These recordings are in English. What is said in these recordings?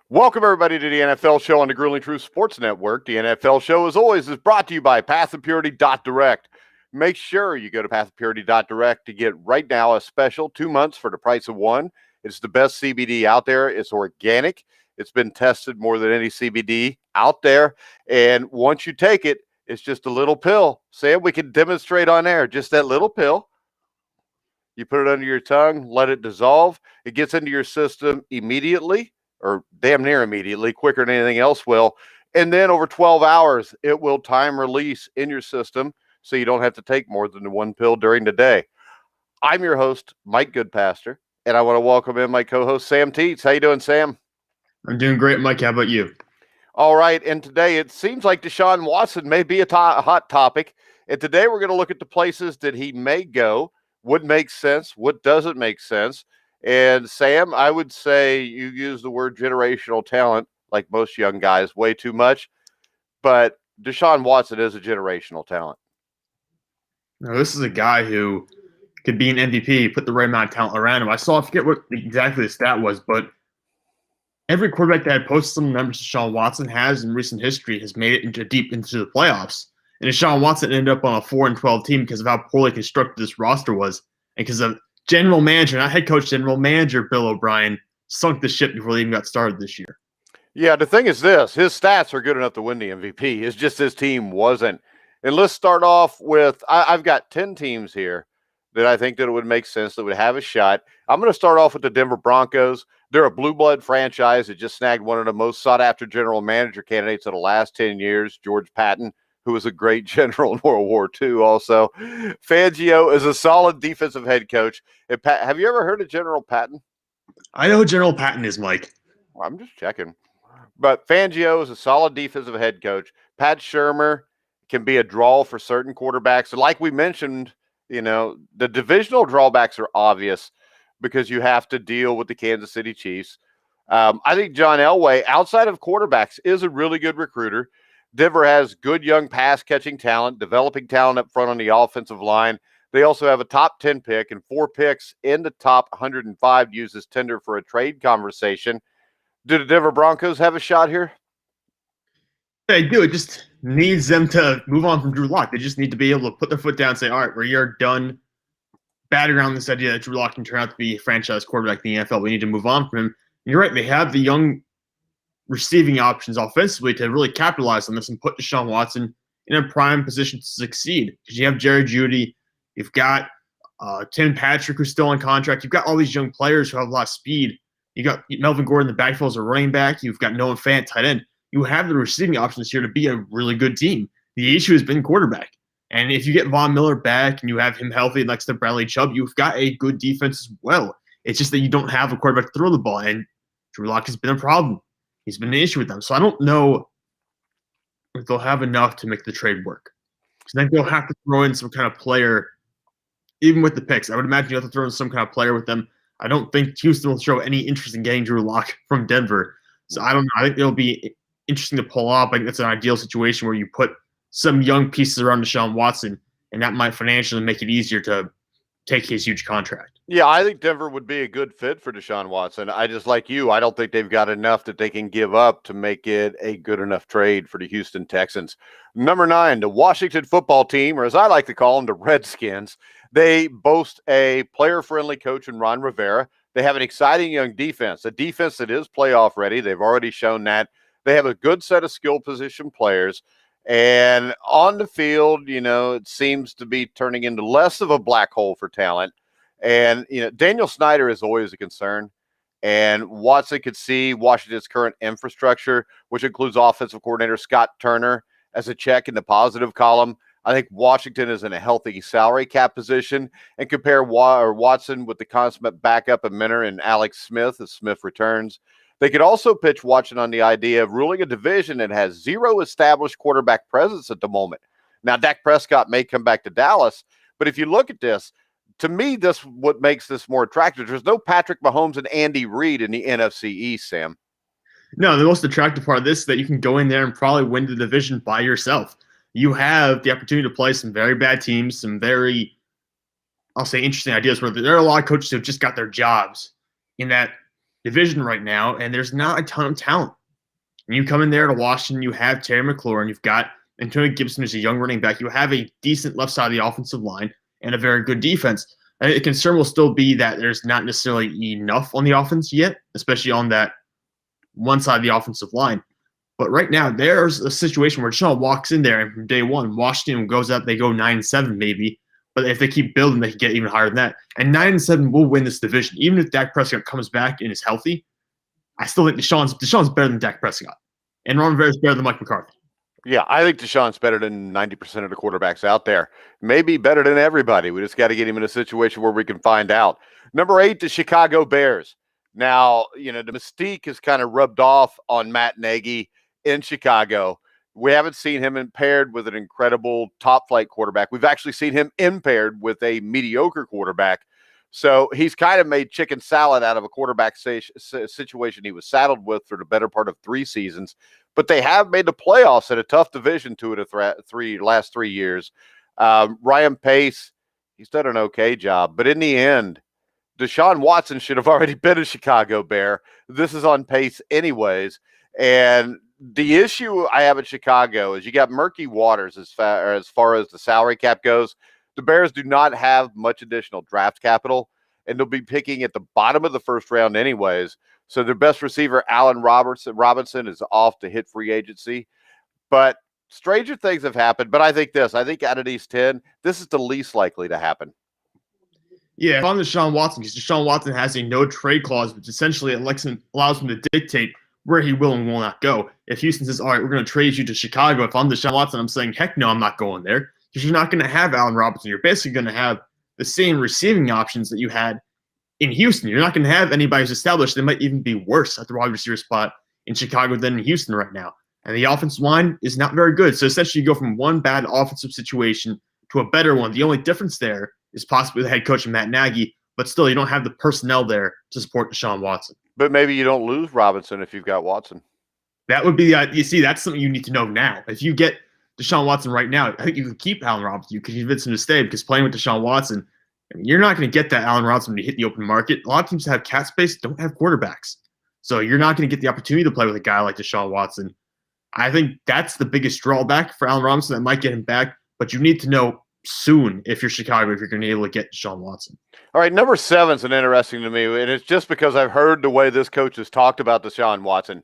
Welcome, everybody, to the NFL Show on the Grueling Truth Sports Network. The NFL Show, as always, is brought to you by PathofPurity.direct. Make sure you go to PathofPurity.direct to get right now a special 2 months for the price of one. It's the best CBD out there. It's organic. It's been tested more than any CBD out there. And once you take it, it's just a little pill. Sam, we can demonstrate on air just that little pill. You put it under your tongue, let it dissolve. It gets into your system immediately, or damn near immediately, quicker than anything else will. And then over 12 hours, it will time release in your system so you don't have to take more than one pill during the day. I'm your host, Mike Goodpaster, and I want to welcome in my co-host, Sam Teets. How you doing, Sam? I'm doing great, Mike. How about you? All right, and today it seems like Deshaun Watson may be a hot topic. And today we're going to look at the places that he may go, what makes sense, what doesn't make sense. And Sam, I would say you use the word generational talent, like most young guys, way too much. But Deshaun Watson is a generational talent. Now, this is a guy who could be an MVP, put the right amount of talent around him. I forget what exactly the stat was, but every quarterback that had posted some numbers Deshaun Watson has in recent history has made it deep into the playoffs. And Deshaun Watson ended up on a 4-12 team because of how poorly constructed this roster was, and because of general manager, not head coach, general manager Bill O'Brien sunk the ship before they even got started this year. Yeah, the thing is this. His stats are good enough to win the MVP. It's just his team wasn't. And let's start off with, I've got 10 teams here that I think that it would make sense that would have a shot. I'm going to start off with the Denver Broncos. They're a blue blood franchise that just snagged one of the most sought-after general manager candidates of the last 10 years, George Patton, who was a great general in World War II also. Fangio is a solid defensive head coach. Have you ever heard of General Patton? I know who General Patton is, Mike. I'm just checking. But Fangio is a solid defensive head coach. Pat Shurmur can be a draw for certain quarterbacks. Like we mentioned, the divisional drawbacks are obvious because you have to deal with the Kansas City Chiefs. I think John Elway, outside of quarterbacks, is a really good recruiter. Denver has good young pass-catching talent, developing talent up front on the offensive line. They also have a top 10 pick and 4 picks in the top 105 used as tender for a trade conversation. Do the Denver Broncos have a shot here? They do. It just needs them to move on from Drew Lock. They just need to be able to put their foot down and say, all right, we're done batting around this idea that Drew Lock can turn out to be a franchise quarterback in the NFL. We need to move on from him. And you're right. They have the young receiving options offensively to really capitalize on this and put Deshaun Watson in a prime position to succeed. Because you have Jerry Jeudy, you've got Tim Patrick, who's still on contract. You've got all these young players who have a lot of speed. You got Melvin Gordon in the backfield as a running back. You've got Noah Fant, tight end. You have the receiving options here to be a really good team. The issue has been quarterback. And if you get Von Miller back and you have him healthy next to Bradley Chubb, you've got a good defense as well. It's just that you don't have a quarterback to throw the ball. And Drew Lock has been a problem. He's been an issue with them. So I don't know if they'll have enough to make the trade work. So I think they'll have to throw in some kind of player, even with the picks. I would imagine you have to throw in some kind of player with them. I don't think Houston will show any interest in getting Drew Lock from Denver. So I don't know. I think it'll be interesting to pull off. I think that's an ideal situation where you put some young pieces around Deshaun Watson, and that might financially make it easier to take his huge contract. Yeah, I think Denver would be a good fit for Deshaun Watson. I just like you. I don't think they've got enough that they can give up to make it a good enough trade for the Houston Texans. Number 9, the Washington football team, or as I like to call them, the Redskins. They boast a player-friendly coach in Ron Rivera. They have an exciting young defense, a defense that is playoff ready. They've already shown that. They have a good set of skill position players. And on the field, it seems to be turning into less of a black hole for talent. And, Daniel Snyder is always a concern. And Watson could see Washington's current infrastructure, which includes offensive coordinator Scott Turner, as a check in the positive column. I think Washington is in a healthy salary cap position, and compare Watson with the consummate backup and mentor in Alex Smith as Smith returns. They could also pitch Watson on the idea of ruling a division that has 0 established quarterback presence at the moment. Now, Dak Prescott may come back to Dallas, but if you look at this, to me, this what makes this more attractive. There's no Patrick Mahomes and Andy Reid in the NFC East, Sam. No, the most attractive part of this is that you can go in there and probably win the division by yourself. You have the opportunity to play some very bad teams, some very, I'll say, interesting ideas where there are a lot of coaches who have just got their jobs in that division right now, and there's not a ton of talent. And you come in there to Washington, you have Terry McLaurin, you've got Antonio Gibson, who's a young running back. You have a decent left side of the offensive line and a very good defense. And the concern will still be that there's not necessarily enough on the offense yet, especially on that one side of the offensive line. But right now, there's a situation where Deshaun walks in there, and from day one, Washington goes up, they go 9-7 maybe. But if they keep building, they can get even higher than that. And 9-7 will win this division. Even if Dak Prescott comes back and is healthy, I still think Deshaun's better than Dak Prescott. And Ron Rivera's better than Mike McCarthy. Yeah, I think Deshaun's better than 90% of the quarterbacks out there. Maybe better than everybody. We just got to get him in a situation where we can find out. Number 8, the Chicago Bears. Now, the mystique has kind of rubbed off on Matt Nagy in Chicago. We haven't seen him impaired with an incredible top-flight quarterback. We've actually seen him impaired with a mediocre quarterback. So he's kind of made chicken salad out of a quarterback situation he was saddled with for the better part of 3 seasons. But they have made the playoffs in a tough division 2 of the last 3 years. Ryan Pace, he's done an okay job. But in the end, Deshaun Watson should have already been a Chicago Bear. This is on Pace anyways. And the issue I have at Chicago is you got murky waters as far as the salary cap goes. The Bears do not have much additional draft capital, and they'll be picking at the bottom of the first round anyways. So their best receiver, Allen Robinson, is off to hit free agency. But stranger things have happened. But I think out of these 10, this is the least likely to happen. Yeah, if I'm Deshaun Watson, because Deshaun Watson has a no-trade clause, which essentially allows him to dictate where he will and will not go. If Houston says, all right, we're going to trade you to Chicago, if I'm Deshaun Watson, I'm saying, heck no, I'm not going there. Because you're not going to have Allen Robinson. You're basically going to have the same receiving options that you had in Houston. You're not going to have anybody who's established. They might even be worse at the wide receiver spot in Chicago than in Houston right now. And the offensive line is not very good. So essentially you go from one bad offensive situation to a better one. The only difference there is possibly the head coach and Matt Nagy, but still you don't have the personnel there to support Deshaun Watson. But maybe you don't lose Robinson if you've got Watson. That would be you see, that's something you need to know now. If you get Deshaun Watson right now, I think you can keep Allen Robinson. You can convince him to stay because playing with Deshaun Watson, you're not going to get that Allen Robinson when you hit the open market. A lot of teams that have cap space don't have quarterbacks. So you're not going to get the opportunity to play with a guy like Deshaun Watson. I think that's the biggest drawback for Allen Robinson that might get him back, but you need to know soon if you're Chicago, if you're going to be able to get Deshaun Watson. All right, number 7 is an interesting to me, and it's just because I've heard the way this coach has talked about Deshaun Watson.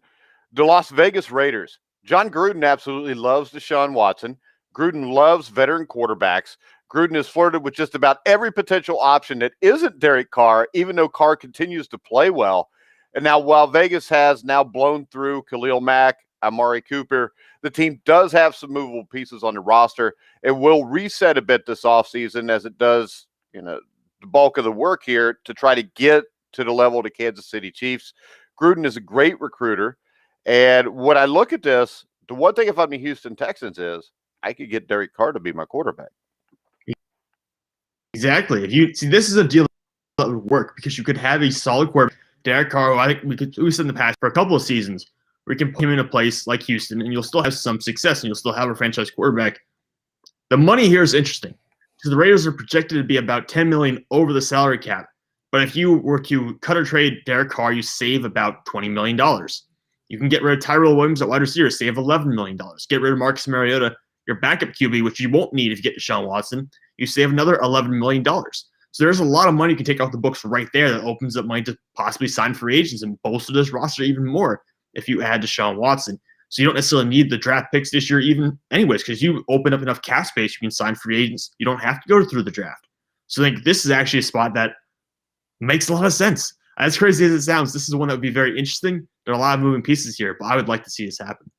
The Las Vegas Raiders. John Gruden absolutely loves Deshaun Watson. Gruden loves veteran quarterbacks. Gruden has flirted with just about every potential option that isn't Derek Carr, even though Carr continues to play well. And now while Vegas has now blown through Khalil Mack, Amari Cooper, the team does have some movable pieces on the roster. It will reset a bit this offseason as it does, the bulk of the work here to try to get to the level of the Kansas City Chiefs. Gruden is a great recruiter. And when I look at this, the one thing if I'm the Houston Texans is I could get Derek Carr to be my quarterback. Exactly. If you see, this is a deal that would work because you could have a solid quarterback. Derek Carr, I think we said in the past for a couple of seasons, we can put him in a place like Houston and you'll still have some success and you'll still have a franchise quarterback. The money here is interesting because the Raiders are projected to be about $10 million over the salary cap. But if you were to cut or trade Derek Carr, you save about $20 million. You can get rid of Tyrell Williams at wide receiver, save $11 million. Get rid of Marcus Mariota, your backup QB, which you won't need if you get Deshaun Watson. You save another $11 million. So there's a lot of money you can take off the books right there that opens up money to possibly sign free agents and bolster this roster even more if you add Deshaun Watson. So you don't necessarily need the draft picks this year even anyways because you open up enough cap space, you can sign free agents. You don't have to go through the draft. So I think this is actually a spot that makes a lot of sense. As crazy as it sounds, this is one that would be very interesting. There are a lot of moving pieces here, but I would like to see this happen.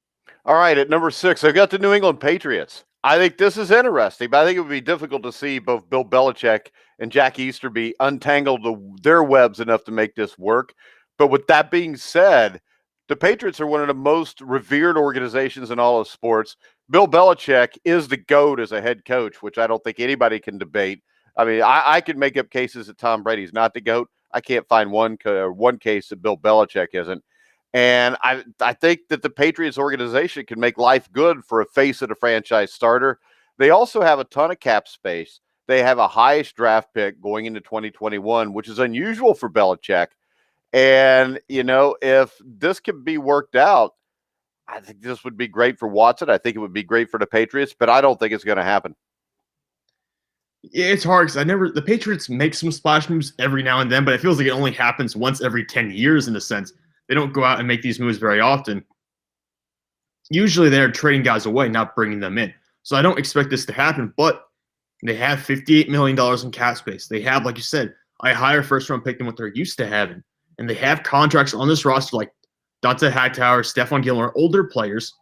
All right, at number 6, I've got the New England Patriots. I think this is interesting, but I think it would be difficult to see both Bill Belichick and Jack Easterby untangle their webs enough to make this work. But with that being said, the Patriots are one of the most revered organizations in all of sports. Bill Belichick is the GOAT as a head coach, which I don't think anybody can debate. I mean, I could make up cases that Tom Brady's not the GOAT. I can't find one case that Bill Belichick isn't. And I think that the Patriots organization can make life good for a face of the franchise starter. They also have a ton of cap space. They have a highest draft pick going into 2021, which is unusual for Belichick. And, if this could be worked out, I think this would be great for Watson. I think it would be great for the Patriots, but I don't think it's going to happen. It's hard because the Patriots make some splash moves every now and then, but it feels like it only happens once every 10 years in a sense. They don't go out and make these moves very often. Usually they're trading guys away, not bringing them in. So I don't expect this to happen, but they have $58 million in cap space. They have, like you said, a higher first-round pick than what they're used to having. And they have contracts on this roster like Dante Hightower, Stephon Gilmore, older players.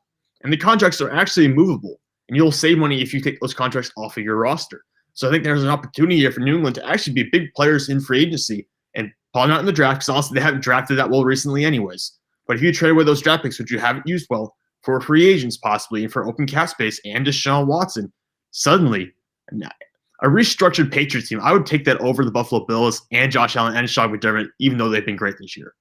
And the contracts are actually movable. And you'll save money if you take those contracts off of your roster. So I think there's an opportunity here for New England to actually be big players in free agency. And probably not in the draft, because honestly, they haven't drafted that well recently anyways. But if you trade away those draft picks, which you haven't used well, for free agents possibly, and for open cap space and Deshaun Watson, suddenly a restructured Patriots team, I would take that over the Buffalo Bills and Josh Allen and Sean McDermott, even though they've been great this year.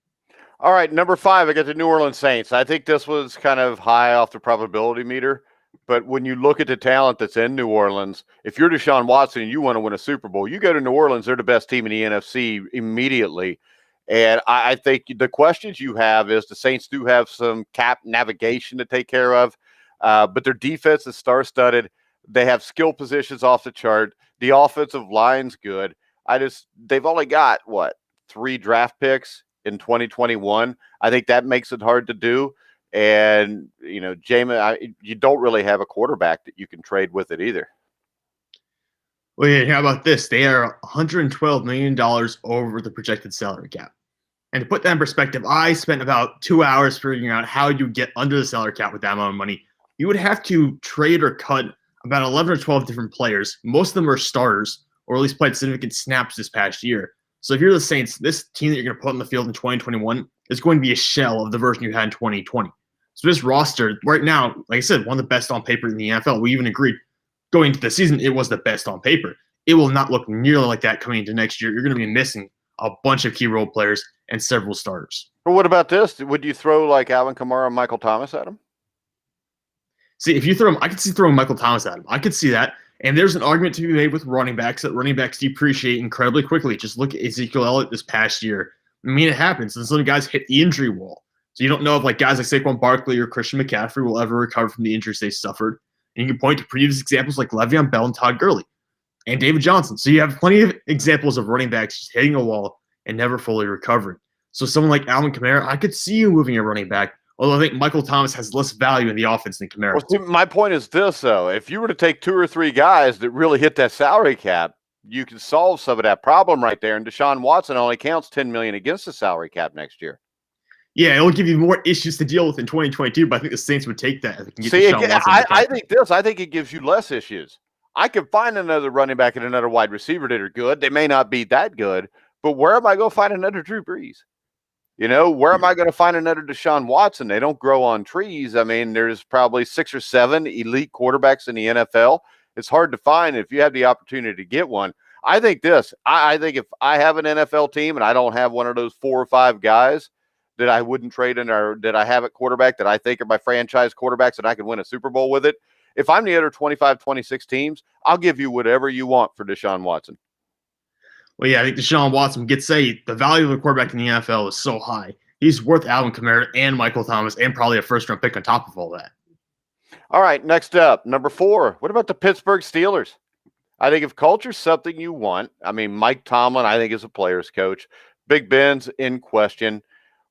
All right, number 5, I got the New Orleans Saints. I think this was kind of high off the probability meter, but when you look at the talent that's in New Orleans, if you're Deshaun Watson and you want to win a Super Bowl, you go to New Orleans, they're the best team in the NFC immediately. And I think the questions you have is the Saints do have some cap navigation to take care of, but their defense is star-studded. They have skill positions off the chart. The offensive line's good. They've only got, 3 draft picks in 2021. I think that makes it hard to do. And, Jamin, you don't really have a quarterback that you can trade with it either. Well, yeah, how about this? They are $112 million over the projected salary cap. And to put that in perspective, I spent about 2 hours figuring out how you get under the salary cap with that amount of money. You would have to trade or cut about 11 or 12 different players. Most of them are starters, or at least played significant snaps this past year. So if you're the Saints, this team that you're going to put on the field in 2021 is going to be a shell of the version you had in 2020. So this roster right now, like I said, one of the best on paper in the NFL. We even agreed going into the season, it was the best on paper. It will not look nearly like that coming into next year. You're going to be missing a bunch of key role players and several starters. But what about this? Would you throw like Alvin Kamara and Michael Thomas at him? See, if you throw him, I could see throwing Michael Thomas at him. I could see that. And there's an argument to be made with running backs that running backs depreciate incredibly quickly. Just look at Ezekiel Elliott this past year. I mean, it happens. And some guys hit the injury wall. So you don't know if like guys like Saquon Barkley or Christian McCaffrey will ever recover from the injuries they suffered. And you can point to previous examples like Le'Veon Bell and Todd Gurley and David Johnson. So you have plenty of examples of running backs just hitting a wall and never fully recovering. So someone like Alvin Kamara, I could see you moving a running back, although I think Michael Thomas has less value in the offense than Kamara. Well, see, my point is this, though. If you were to take 2 or 3 guys that really hit that salary cap, you can solve some of that problem right there. And Deshaun Watson only counts $10 million against the salary cap next year. Yeah, it'll give you more issues to deal with in 2022, but I think the Saints would take that. If they can get See, I think it gives you less issues. I could find another running back and another wide receiver that are good. They may not be that good, but where am I going to find another Drew Brees? Where am I going to find another Deshaun Watson? They don't grow on trees. I mean, there's probably 6 or 7 elite quarterbacks in the NFL. It's hard to find. If you have the opportunity to get one, I think this. I think if I have an NFL team and I don't have one of those 4 or 5 guys that I wouldn't trade in or that I have at quarterback that I think are my franchise quarterbacks and I can win a Super Bowl with it, if I'm the other 25, 26 teams, I'll give you whatever you want for Deshaun Watson. Well, yeah, I think Deshaun Watson gets the value of a quarterback in the NFL is so high. He's worth Alvin Kamara and Michael Thomas and probably a first-round pick on top of all that. All right, next up, number 4. What about the Pittsburgh Steelers? I think if culture's something you want, I mean, Mike Tomlin, I think, is a player's coach. Big Ben's in question.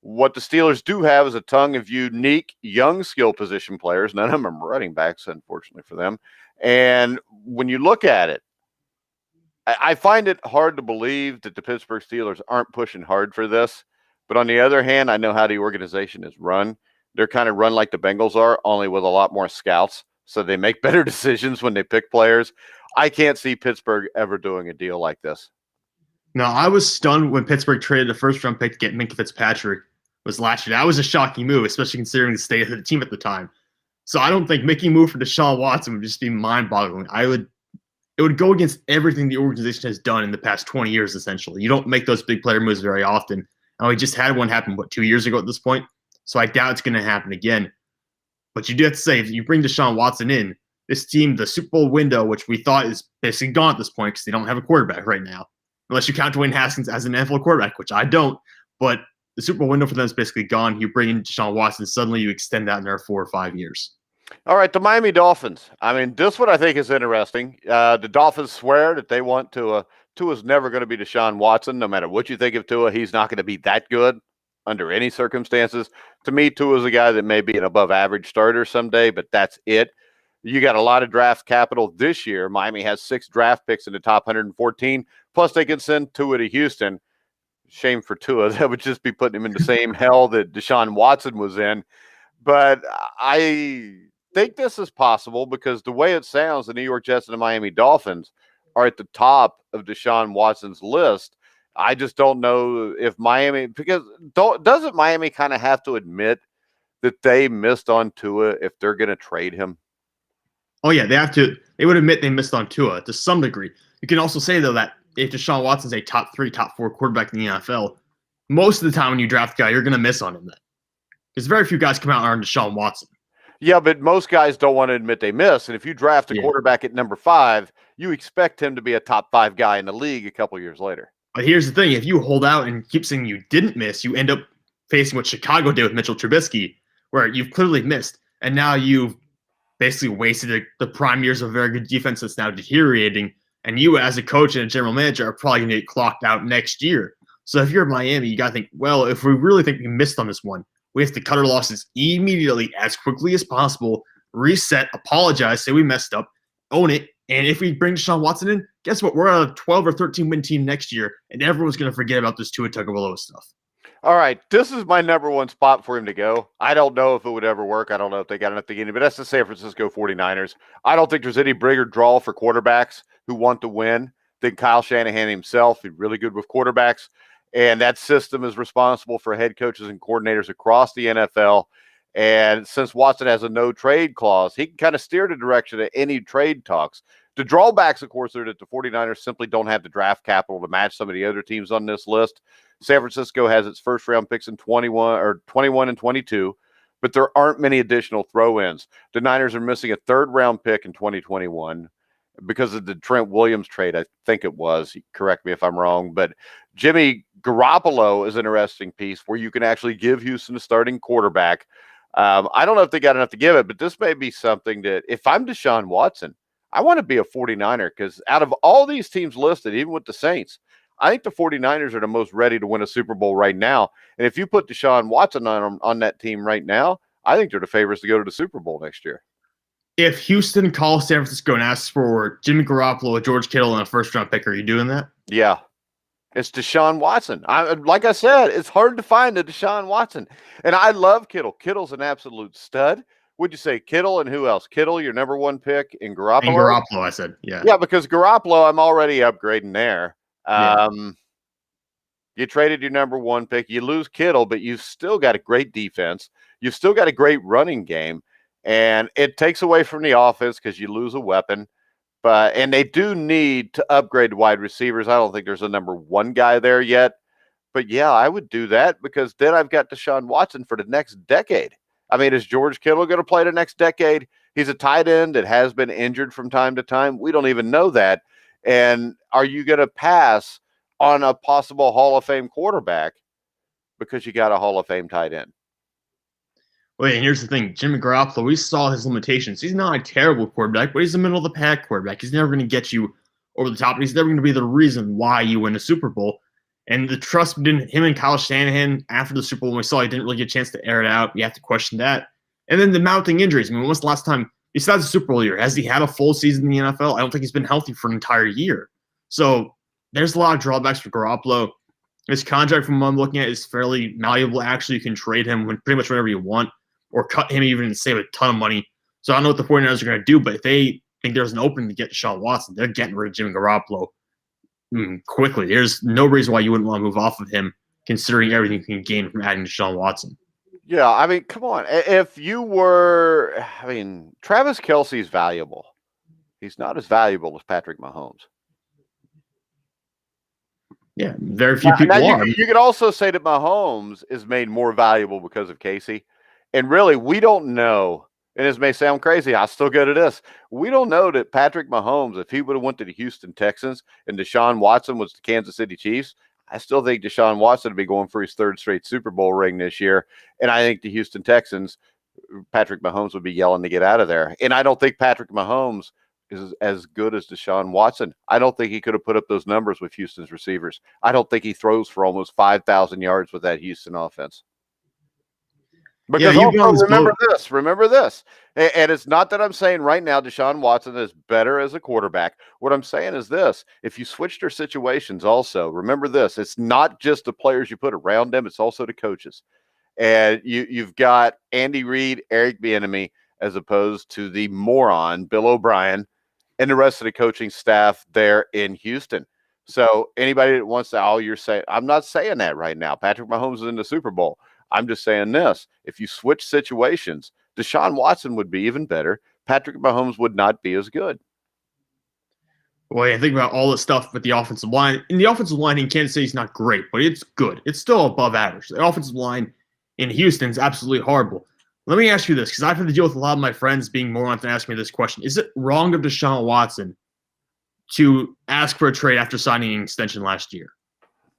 What the Steelers do have is a ton of unique young skill position players. None of them are running backs, unfortunately for them. And when you look at it, I find it hard to believe that the Pittsburgh Steelers aren't pushing hard for this. But on the other hand, I know how the organization is run. They're kind of run like the Bengals are, only with a lot more scouts. So they make better decisions when they pick players. I can't see Pittsburgh ever doing a deal like this. No, I was stunned when Pittsburgh traded a first-round pick to get Minkah Fitzpatrick was last year. That was a shocking move, especially considering the state of the team at the time. So I don't think making a move for Deshaun Watson would just be mind-boggling. It would go against everything the organization has done in the past 20 years, essentially. You don't make those big player moves very often. And we just had one happen, 2 years ago at this point? So I doubt it's going to happen again. But you do have to say, if you bring Deshaun Watson in, this team, the Super Bowl window, which we thought is basically gone at this point because they don't have a quarterback right now, unless you count Dwayne Haskins as an NFL quarterback, which I don't. But the Super Bowl window for them is basically gone. You bring in Deshaun Watson, suddenly you extend that in there 4 or 5 years. All right, the Miami Dolphins. I mean, this one I think is interesting. The Dolphins swear that they want Tua. Tua's never going to be Deshaun Watson. No matter what you think of Tua, he's not going to be that good under any circumstances. To me, Tua's a guy that may be an above-average starter someday, but that's it. You got a lot of draft capital this year. Miami has 6 draft picks in the top 114. Plus, they can send Tua to Houston. Shame for Tua. That would just be putting him in the same hell that Deshaun Watson was in. But I think this is possible because the way it sounds, the New York Jets and the Miami Dolphins are at the top of Deshaun Watson's list. I just don't know if Miami, because doesn't Miami kind of have to admit that they missed on Tua if they're going to trade him? Oh, yeah, they have to. They would admit they missed on Tua to some degree. You can also say, though, that if Deshaun Watson's a top 3, top 4 quarterback in the NFL, most of the time when you draft a guy, you're going to miss on him then. Because very few guys come out and are Deshaun Watson. Yeah, but most guys don't want to admit they miss. And if you draft a quarterback at number 5, you expect him to be a top 5 guy in the league a couple years later. But here's the thing. If you hold out and keep saying you didn't miss, you end up facing what Chicago did with Mitchell Trubisky, where you've clearly missed. And now you've basically wasted the prime years of a very good defense that's now deteriorating. And you, as a coach and a general manager, are probably going to get clocked out next year. So if you're Miami, you got to think, well, if we really think we missed on this one, we have to cut our losses immediately as quickly as possible, reset, apologize, say we messed up, own it. And if we bring Deshaun Watson in, guess what? We're a 12 or 13 win team next year, and everyone's going to forget about this Tua Tagovailoa stuff. All right, this is my number 1 spot for him to go. I don't know if it would ever work. I don't know if they got enough to get him, but that's the San Francisco 49ers. I don't think there's any bigger draw for quarterbacks who want to win than Kyle Shanahan himself. He's really good with quarterbacks, and that system is responsible for head coaches and coordinators across the NFL. And since Watson has a no-trade clause, he can kind of steer the direction of any trade talks. The drawbacks, of course, are that the 49ers simply don't have the draft capital to match some of the other teams on this list. San Francisco has its first-round picks in 21 and 22, but there aren't many additional throw-ins. The Niners are missing a third-round pick in 2021 because of the Trent Williams trade, I think it was. Correct me if I'm wrong. But Jimmy Garoppolo is an interesting piece where you can actually give Houston a starting quarterback. I don't know if they got enough to give it, but this may be something that if I'm Deshaun Watson, I want to be a 49er because out of all these teams listed, even with the Saints, I think the 49ers are the most ready to win a Super Bowl right now. And if you put Deshaun Watson on that team right now, I think they're the favorites to go to the Super Bowl next year. If Houston calls San Francisco and asks for Jimmy Garoppolo, George Kittle, and a first-round pick, are you doing that? Yeah. It's Deshaun Watson. Like I said, it's hard to find a Deshaun Watson. And I love Kittle. Kittle's an absolute stud. Would you say Kittle and who else? Kittle, your number 1 pick, and Garoppolo? And Garoppolo, I said, yeah. Yeah, because Garoppolo, I'm already upgrading there. You traded your number 1 pick. You lose Kittle, but you've still got a great defense. You've still got a great running game. And it takes away from the offense because you lose a weapon. And they do need to upgrade wide receivers. I don't think there's a number 1 guy there yet. But, yeah, I would do that because then I've got Deshaun Watson for the next decade. I mean, is George Kittle going to play the next decade? He's a tight end that has been injured from time to time. We don't even know that. And are you going to pass on a possible Hall of Fame quarterback because you got a Hall of Fame tight end? Wait, and here's the thing. Jimmy Garoppolo, we saw his limitations. He's not a terrible quarterback, but he's a middle-of-the-pack quarterback. He's never going to get you over the top. And he's never going to be the reason why you win a Super Bowl. And the trust between him and Kyle Shanahan after the Super Bowl, when we saw he didn't really get a chance to air it out, you have to question that. And then the mounting injuries. I mean, when's the last time, besides the Super Bowl year, has he had a full season in the NFL? I don't think he's been healthy for an entire year. So there's a lot of drawbacks for Garoppolo. His contract, from what I'm looking at, is fairly malleable. Actually, you can trade him pretty much whenever you want or cut him even and save a ton of money. So I don't know what the 49ers are going to do, but if they think there's an opening to get Deshaun Watson, they're getting rid of Jimmy Garoppolo quickly. There's no reason why you wouldn't want to move off of him, considering everything you can gain from adding Deshaun Watson. Yeah, I mean, come on. If you were, Travis Kelce's valuable. He's not as valuable as Patrick Mahomes. Yeah, very few people are. You could also say that Mahomes is made more valuable because of Casey. And really, we don't know, and this may sound crazy, I still go to this. We don't know that Patrick Mahomes, if he would have went to the Houston Texans and Deshaun Watson was the Kansas City Chiefs, I still think Deshaun Watson will be going for his third straight Super Bowl ring this year. And I think the Houston Texans, Patrick Mahomes would be yelling to get out of there. And I don't think Patrick Mahomes is as good as Deshaun Watson. I don't think he could have put up those numbers with Houston's receivers. I don't think he throws for almost 5,000 yards with that Houston offense. Because remember this. And it's not that I'm saying right now Deshaun Watson is better as a quarterback. What I'm saying is this. If you switch their situations also, remember this. It's not just the players you put around them. It's also the coaches. And you've got Andy Reid, Eric Bieniemy, as opposed to the moron, Bill O'Brien, and the rest of the coaching staff there in Houston. So anybody that wants to, you're saying, I'm not saying that right now. Patrick Mahomes is in the Super Bowl. I'm just saying this. If you switch situations, Deshaun Watson would be even better. Patrick Mahomes would not be as good. Well, yeah, think about all the stuff with the offensive line. In the offensive line in Kansas City is not great, but it's good. It's still above average. The offensive line in Houston is absolutely horrible. Let me ask you this, because I've had to deal with a lot of my friends being morons and asking me this question. Is it wrong of Deshaun Watson to ask for a trade after signing an extension last year?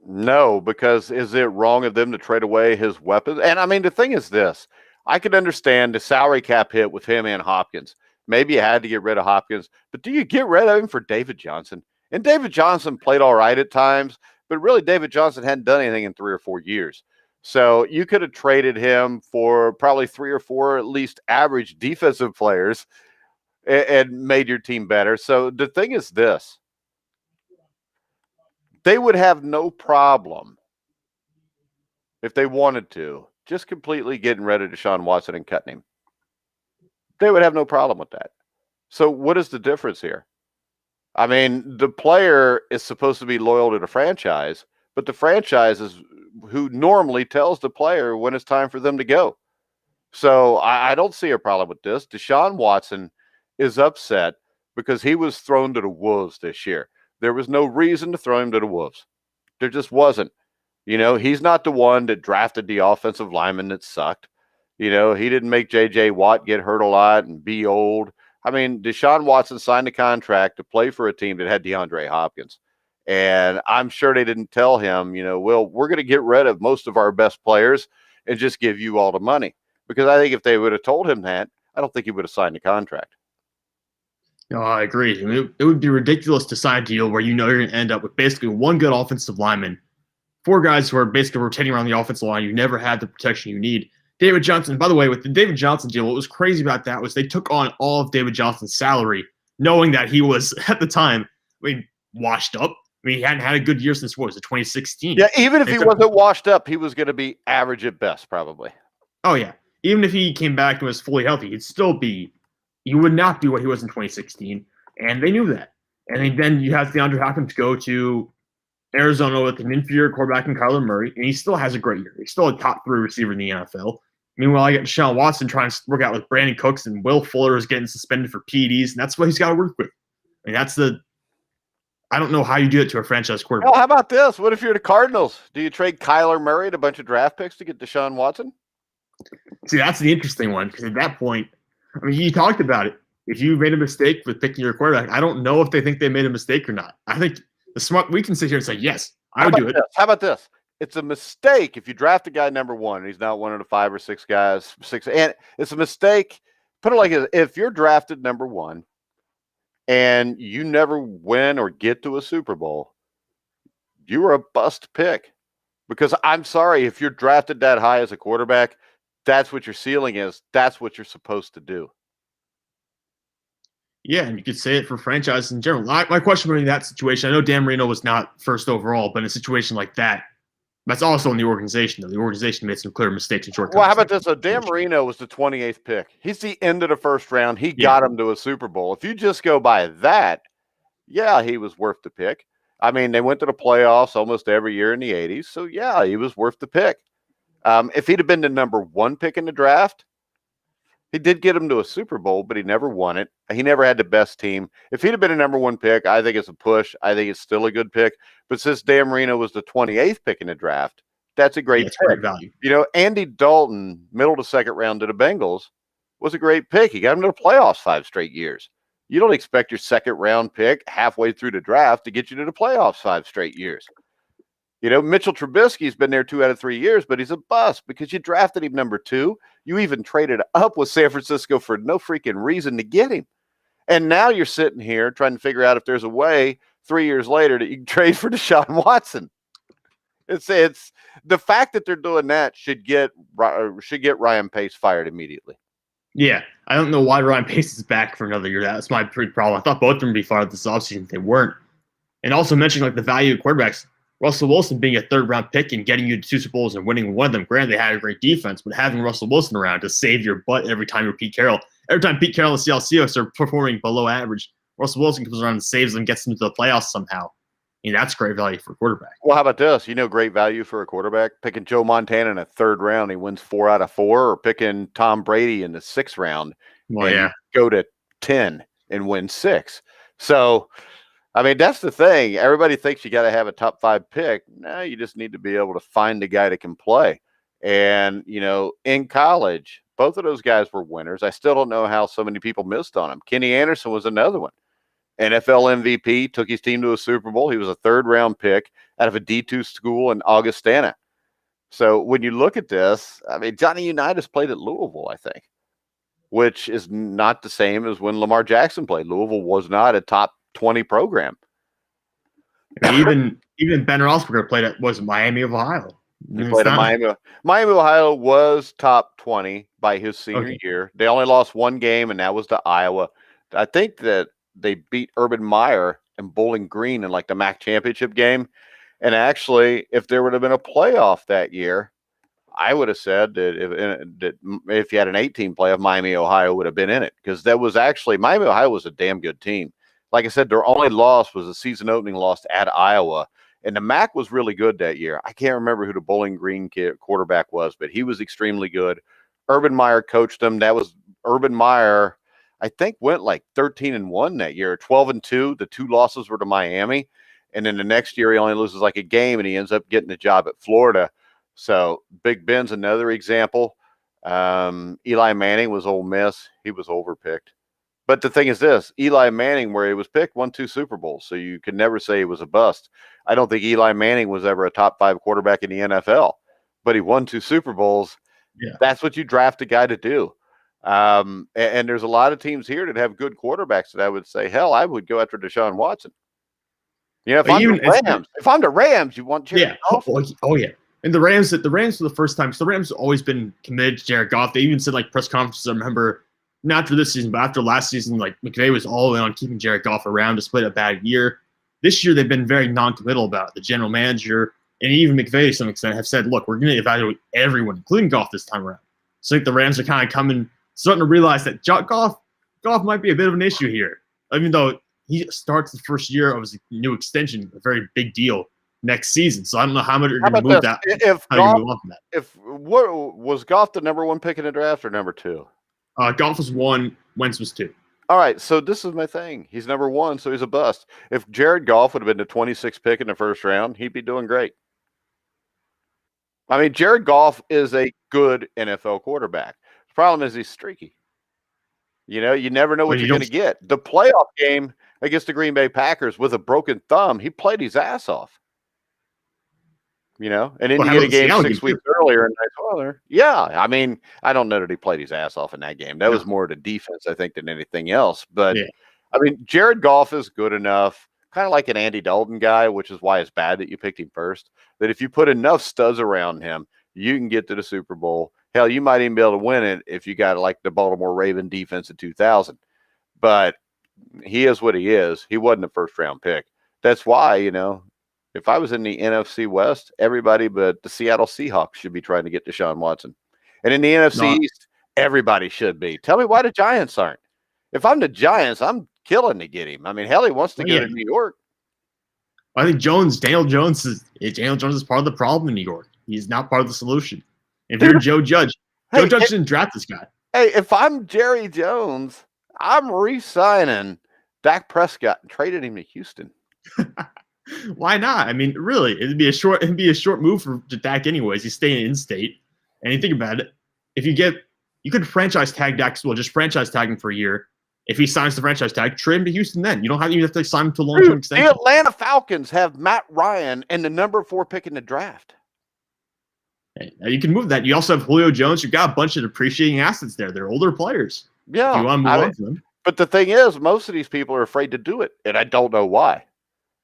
No, because is it wrong of them to trade away his weapons? And I mean, the thing is this. I could understand the salary cap hit with him and Hopkins. Maybe you had to get rid of Hopkins, but do you get rid of him for David Johnson? And David Johnson played all right at times, but really David Johnson hadn't done anything in 3 or 4 years. So you could have traded him for probably 3 or 4 at least average defensive players and made your team better. So the thing is this. They would have no problem if they wanted to just completely getting rid of Deshaun Watson and cutting him. They would have no problem with that. So what is the difference here? I mean, the player is supposed to be loyal to the franchise, but the franchise is who normally tells the player when it's time for them to go. So I don't see a problem with this. Deshaun Watson is upset because he was thrown to the wolves this year. There was no reason to throw him to the wolves. There just wasn't. You know, he's not the one that drafted the offensive lineman that sucked. You know, he didn't make J.J. Watt get hurt a lot and be old. I mean, Deshaun Watson signed a contract to play for a team that had DeAndre Hopkins. And I'm sure they didn't tell him, you know, well, we're going to get rid of most of our best players and just give you all the money. Because I think if they would have told him that, I don't think he would have signed the contract. No, I agree. I mean, it would be ridiculous to sign a deal where you know you're going to end up with basically one good offensive lineman, 4 guys who are basically rotating around the offensive line. You never had the protection you need. David Johnson, by the way, with the David Johnson deal, what was crazy about that was they took on all of David Johnson's salary, knowing that he was, at the time, washed up. I mean, he hadn't had a good year since, what was it, 2016? Yeah, even if he wasn't washed up, he was going to be average at best, probably. Oh, yeah. Even if he came back and was fully healthy, he'd still be – he would not be what he was in 2016, and they knew that. And then you have DeAndre Hopkins go to Arizona with an inferior quarterback in Kyler Murray, and he still has a great year. He's still a top 3 receiver in the NFL. Meanwhile, I got Deshaun Watson trying to work out with Brandon Cooks, and Will Fuller is getting suspended for PEDs, and that's what he's got to work with. I mean, that's the – I don't know how you do it to a franchise quarterback. Well, how about this? What if you're the Cardinals? Do you trade Kyler Murray and a bunch of draft picks to get Deshaun Watson? See, that's the interesting one, because at that point, I mean, you talked about it. If you made a mistake with picking your quarterback, I don't know if they think they made a mistake or not. I think the smart – we can sit here and say, yes, I would do it. How about this? It's a mistake if you draft a guy number 1 and he's not one of the 5 or 6 guys. And it's a mistake. Put it like this. If you're drafted number 1 and you never win or get to a Super Bowl, you were a bust pick. Because I'm sorry, if you're drafted that high as a quarterback, that's what your ceiling is. That's what you're supposed to do. Yeah, and you could say it for franchises in general. My question in that situation, I know Dan Marino was not first overall, but in a situation like that, that's also in the organization. The organization made some clear mistakes in short-term. Well, how about this? So Dan Marino was the 28th pick. He's the end of the first round. He got him to a Super Bowl. If you just go by that, yeah, he was worth the pick. I mean, they went to the playoffs almost every year in the 80s. So, yeah, he was worth the pick. If he'd have been the number 1 pick in the draft, he did get him to a Super Bowl, but he never won it. He never had the best team. If he'd have been a number 1 pick, I think it's a push. I think it's still a good pick. But since Dan Marino was the 28th pick in the draft, that's a great pick. Great value. You know, Andy Dalton, middle to second round to the Bengals, was a great pick. He got him to the playoffs 5 straight years. You don't expect your second round pick halfway through the draft to get you to the playoffs 5 straight years. Mitchell Trubisky's been there 2 out of 3 years, but he's a bust because you drafted him number 2. You even traded up with San Francisco for no freaking reason to get him. And now you're sitting here trying to figure out if there's a way 3 years later that you can trade for Deshaun Watson. It's the fact that they're doing that should get Ryan Pace fired immediately. Yeah, I don't know why Ryan Pace is back for another year. That's my big problem. I thought both of them would be fired this offseason. They weren't. And also mentioning like the value of quarterbacks. Russell Wilson being a third-round pick and getting you to Super Bowls and winning one of them. Granted, they had a great defense, but having Russell Wilson around to save your butt every time you're Pete Carroll. Every time Pete Carroll and Seattle Seahawks are performing below average, Russell Wilson comes around and saves them, gets them to the playoffs somehow. That's great value for a quarterback. Well, how about this? Great value for a quarterback? Picking Joe Montana in a third round, he wins 4 out of 4, or picking Tom Brady in the 6th round go to 10 and win 6. So, that's the thing. Everybody thinks you got to have a top 5 pick. No, you just need to be able to find a guy that can play. And, in college, both of those guys were winners. I still don't know how so many people missed on him. Kenny Anderson was another one. NFL MVP, took his team to a Super Bowl. He was a 3rd-round pick out of a D2 school in Augustana. So when you look at this, Johnny Unitas played at Louisville, I think, which is not the same as when Lamar Jackson played. Louisville was not a top 20 program. Even Ben Roethlisberger played at Miami of Ohio. He played at Miami. Miami, Ohio was top 20 by his senior year. They only lost one game, and that was to Iowa. I think that they beat Urban Meyer and Bowling Green in like the MAC championship game. And actually, if there would have been a playoff that year, I would have said that if you had an 18 playoff, Miami, Ohio would have been in it, because that was actually Miami, Ohio was a damn good team. Like I said, their only loss was a season opening loss at Iowa. And the MAC was really good that year. I can't remember who the Bowling Green quarterback was, but he was extremely good. Urban Meyer coached them. That was Urban Meyer, I think, went like 13-1 that year, 12-2. The 2 losses were to Miami. And then the next year he only loses like a game, and he ends up getting a job at Florida. So Big Ben's another example. Eli Manning was Ole Miss. He was overpicked. But the thing is this, Eli Manning, where he was picked, won 2 Super Bowls. So you can never say he was a bust. I don't think Eli Manning was ever a top 5 quarterback in the NFL, but he won 2 Super Bowls. Yeah. That's what you draft a guy to do. And there's a lot of teams here that have good quarterbacks that I would say, hell, I would go after Deshaun Watson. If I'm the Rams, you want Jared Goff? Oh, yeah. And the Rams for the first time, so the Rams have always been committed to Jared Goff. They even said like press conferences, I remember, not after this season, but after last season, like McVay was all in on keeping Jared Goff around despite a bad year. This year, they've been very non-committal about it. The general manager and even McVay to some extent have said, look, we're going to evaluate everyone, including Goff this time around. So I think the Rams are kind of starting to realize that Goff might be a bit of an issue here, even though he starts the first year of his new extension, a very big deal next season. So I don't know how much you're going to move that. Was Goff the number 1 pick in the draft or number 2? Goff was 1, Wentz was 2. All right, so this is my thing. He's number 1, so he's a bust. If Jared Goff would have been the 26th pick in the first round, he'd be doing great. Jared Goff is a good NFL quarterback. The problem is he's streaky. You never know what you're going to get. The playoff game against the Green Bay Packers with a broken thumb, he played his ass off. And then you get a game 6 weeks earlier in nice weather. Yeah, I don't know that he played his ass off in that game. That was more the defense, I think, than anything else. But, Jared Goff is good enough, kind of like an Andy Dalton guy, which is why it's bad that you picked him first, that if you put enough studs around him, you can get to the Super Bowl. Hell, you might even be able to win it if you got like the Baltimore Raven defense in 2000. But he is what he is. He wasn't a first-round pick. That's why, if I was in the NFC West, everybody but the Seattle Seahawks should be trying to get Deshaun Watson. And in the NFC East, everybody should be. Tell me why the Giants aren't. If I'm the Giants, I'm killing to get him. Hell, he wants to go to New York. I think Daniel Jones is part of the problem in New York. He's not part of the solution. If you're Joe Judge, Judge didn't draft this guy. Hey, if I'm Jerry Jones, I'm re-signing Dak Prescott and trading him to Houston. Why not? Really, it'd be a short move for Dak anyways. He's staying in state. And you think about it, you could franchise tag Dak as well, just franchise tag him for a year If he signs the franchise tag, trade him to Houston then. You don't even have to sign him to a long-term extension. The Atlanta Falcons have Matt Ryan and the number 4 pick in the draft. You can move that. You also have Julio Jones. You've got a bunch of depreciating assets there. They're older players. Yeah. If you want to move on to them. But the thing is, most of these people are afraid to do it, and I don't know why.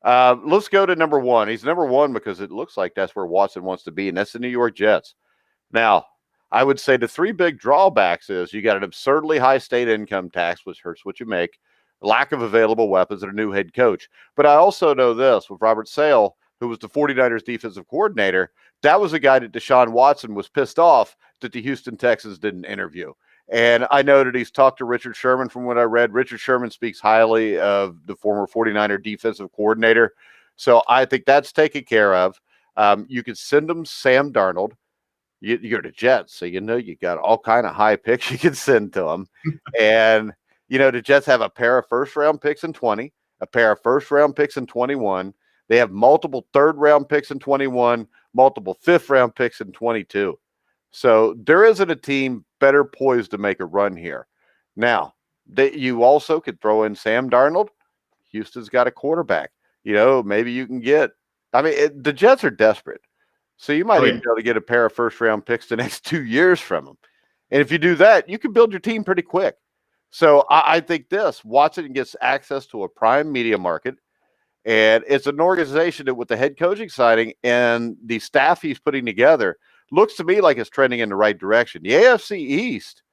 Let's go to number 1. He's number 1 because it looks like that's where Watson wants to be, and that's the New York Jets. Now, I would say the 3 big drawbacks is you got an absurdly high state income tax, which hurts what you make, lack of available weapons, and a new head coach. But I also know this with Robert Sale, who was the 49ers defensive coordinator, that was a guy that Deshaun Watson was pissed off that the Houston Texans didn't interview. And I know that he's talked to Richard Sherman from what I read. Richard Sherman speaks highly of the former 49er defensive coordinator. So I think that's taken care of. You could send them Sam Darnold. You're the Jets, so you got all kind of high picks you can send to them. And, the Jets have a pair of first-round picks in 20, a pair of first-round picks in 21. They have multiple third-round picks in 21, multiple fifth-round picks in 22. So there isn't a team better poised to make a run here. Now, you also could throw in Sam Darnold. Houston's got a quarterback. Maybe you can get – the Jets are desperate. So you might even be able to get a pair of first-round picks the next 2 years from them. And if you do that, you can build your team pretty quick. So I think Watson gets access to a prime media market. And it's an organization that with the head coaching signing and the staff he's putting together, looks to me like it's trending in the right direction. The AFC East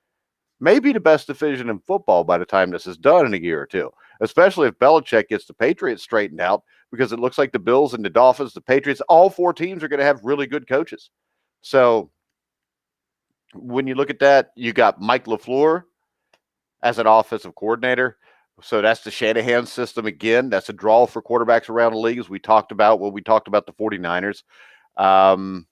may be the best division in football by the time this is done in a year or two, especially if Belichick gets the Patriots straightened out, because it looks like the Bills and the Dolphins, the Patriots, all 4 teams are going to have really good coaches. So when you look at that, you got Mike LaFleur as an offensive coordinator. So that's the Shanahan system again. That's a draw for quarterbacks around the league, as we talked about when we talked about the 49ers. And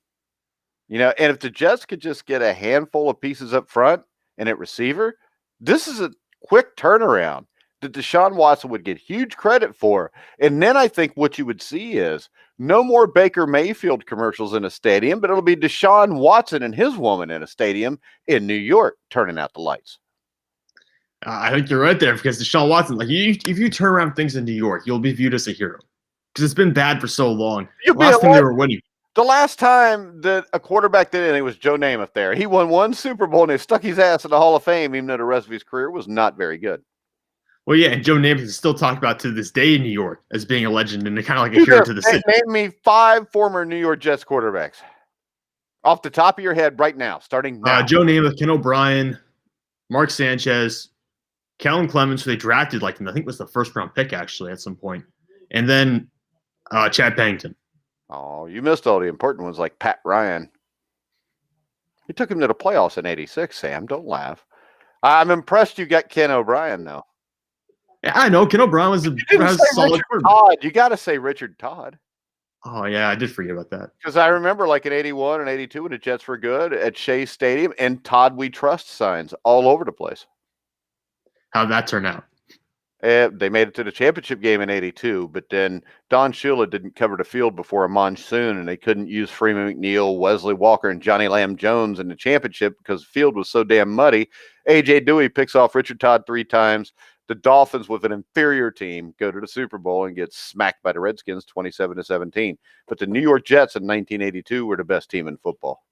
if the Jets could just get a handful of pieces up front and at receiver, this is a quick turnaround that Deshaun Watson would get huge credit for. And then I think what you would see is no more Baker Mayfield commercials in a stadium, but it'll be Deshaun Watson and his woman in a stadium in New York turning out the lights. I think you're right there, because Deshaun Watson, if you turn around things in New York, you'll be viewed as a hero, because it's been bad for so long. Last time they were winning. The last time that a quarterback did anything was Joe Namath there. He won 1 Super Bowl and he stuck his ass in the Hall of Fame, even though the rest of his career was not very good. Well, yeah, and Joe Namath is still talked about to this day in New York as being a legend and kind of like a hero to the city. Name me 5 former New York Jets quarterbacks off the top of your head right now, starting now. Joe Namath, Ken O'Brien, Mark Sanchez, Kellen Clemens, who they drafted, I think was the first-round pick, actually, at some point. And then Chad Pennington. Oh, you missed all the important ones, like Pat Ryan. He took him to the playoffs in '86, Sam. Don't laugh. I'm impressed you got Ken O'Brien, though. Yeah, I know. Ken O'Brien was a solid quarterback. You got to say Richard Todd. Oh, yeah, I did forget about that. Because I remember in 81 and 82 when the Jets were good at Shea Stadium, and Todd We Trust signs all over the place. How'd that turn out? They made it to the championship game in 82, but then Don Shula didn't cover the field before a monsoon, and they couldn't use Freeman McNeil, Wesley Walker, and Johnny Lamb Jones in the championship because the field was so damn muddy. A.J. Dewey picks off Richard Todd 3 times. The Dolphins, with an inferior team, go to the Super Bowl and get smacked by the Redskins 27-17. But the New York Jets in 1982 were the best team in football.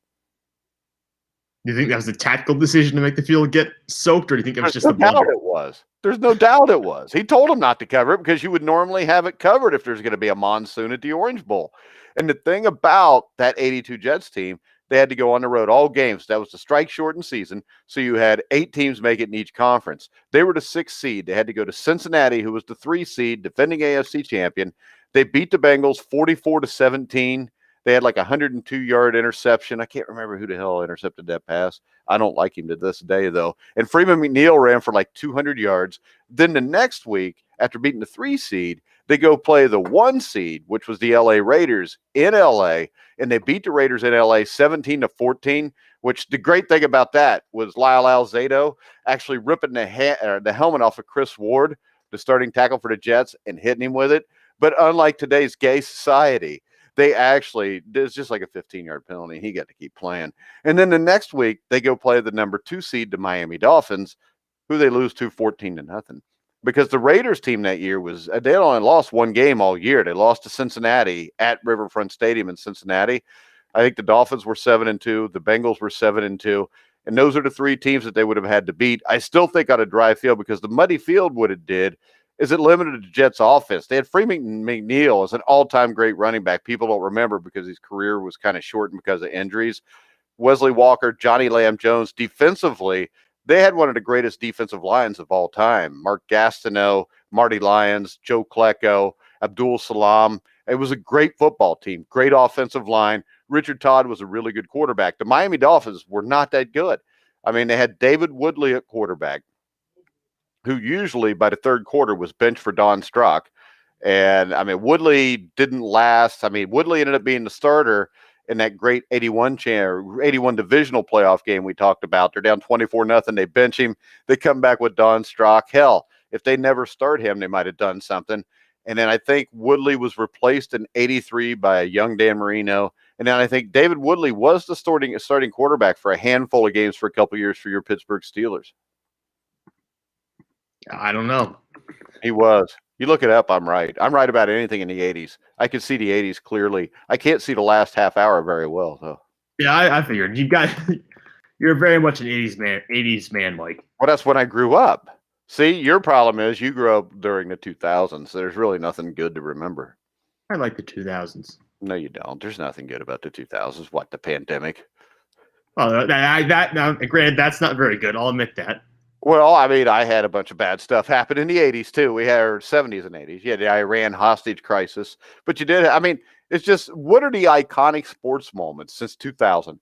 Do you think that was a tactical decision to make the field get soaked, or do you think it was just a blunder? It was. There's no doubt it was. He told them not to cover it because you would normally have it covered if there's going to be a monsoon at the Orange Bowl. And the thing about that 82 Jets team, they had to go on the road all games. That was the strike-shortened season, so you had 8 teams make it in each conference. They were the 6th seed. They had to go to Cincinnati, who was the 3 seed, defending AFC champion. They beat the Bengals 44-17. They had a 102-yard interception. I can't remember who the hell intercepted that pass. I don't like him to this day, though. And Freeman McNeil ran for 200 yards. Then the next week, after beating the 3 seed, they go play the 1 seed, which was the LA Raiders in LA, and they beat the Raiders in LA 17-14, which the great thing about that was Lyle Alzado actually ripping the helmet off of Chris Ward, the starting tackle for the Jets, and hitting him with it. But unlike today's gay society, there's just a 15-yard penalty. He got to keep playing. And then the next week, they go play the number 2 seed, the Miami Dolphins, Who they lose to 14-0. Because the Raiders team that year they only lost one game all year. They lost to Cincinnati at Riverfront Stadium in Cincinnati. I think the Dolphins were 7-2. The Bengals were 7-2. And those are the three teams that they would have had to beat. I still think on a dry field, because the muddy field what it did is it limited the Jets' offense. They had Freeman McNeil as an all-time great running back. People don't remember because his career was kind of shortened because of injuries. Wesley Walker, Johnny Lamb-Jones. Defensively, they had one of the greatest defensive lines of all time. Mark Gastineau, Marty Lyons, Joe Klecko, Abdul Salam. It was a great football team, great offensive line. Richard Todd was a really good quarterback. The Miami Dolphins were not that good. I mean, they had David Woodley at quarterback, who usually by the third quarter was benched for Don Strock. And, I mean, Woodley didn't last. I mean, Woodley ended up being the starter in that great 81 divisional playoff game we talked about. They're down 24-0. They bench him. They come back with Don Strock. Hell, if they never start him, they might have done something. And then I think Woodley was replaced in 83 by a young Dan Marino. And then I think David Woodley was the starting quarterback for a handful of games for a couple of years for your Pittsburgh Steelers. I don't know. He was. You look it up, I'm right. I'm right about anything in the 80s. I can see the 80s clearly. I can't see the last half hour very well, though. Yeah, I figured. You're very much an 80s man, Mike. Well, that's when I grew up. See, your problem is you grew up during the 2000s. So there's really nothing good to remember. I like the 2000s. No, you don't. There's nothing good about the 2000s. What, the pandemic? Oh, granted, that's not very good. I'll admit that. Well, I mean, I had a bunch of bad stuff happen in the 80s, too. We had our 70s and 80s. You had the Iran hostage crisis. But you did, I mean, it's just, what are the iconic sports moments since 2000?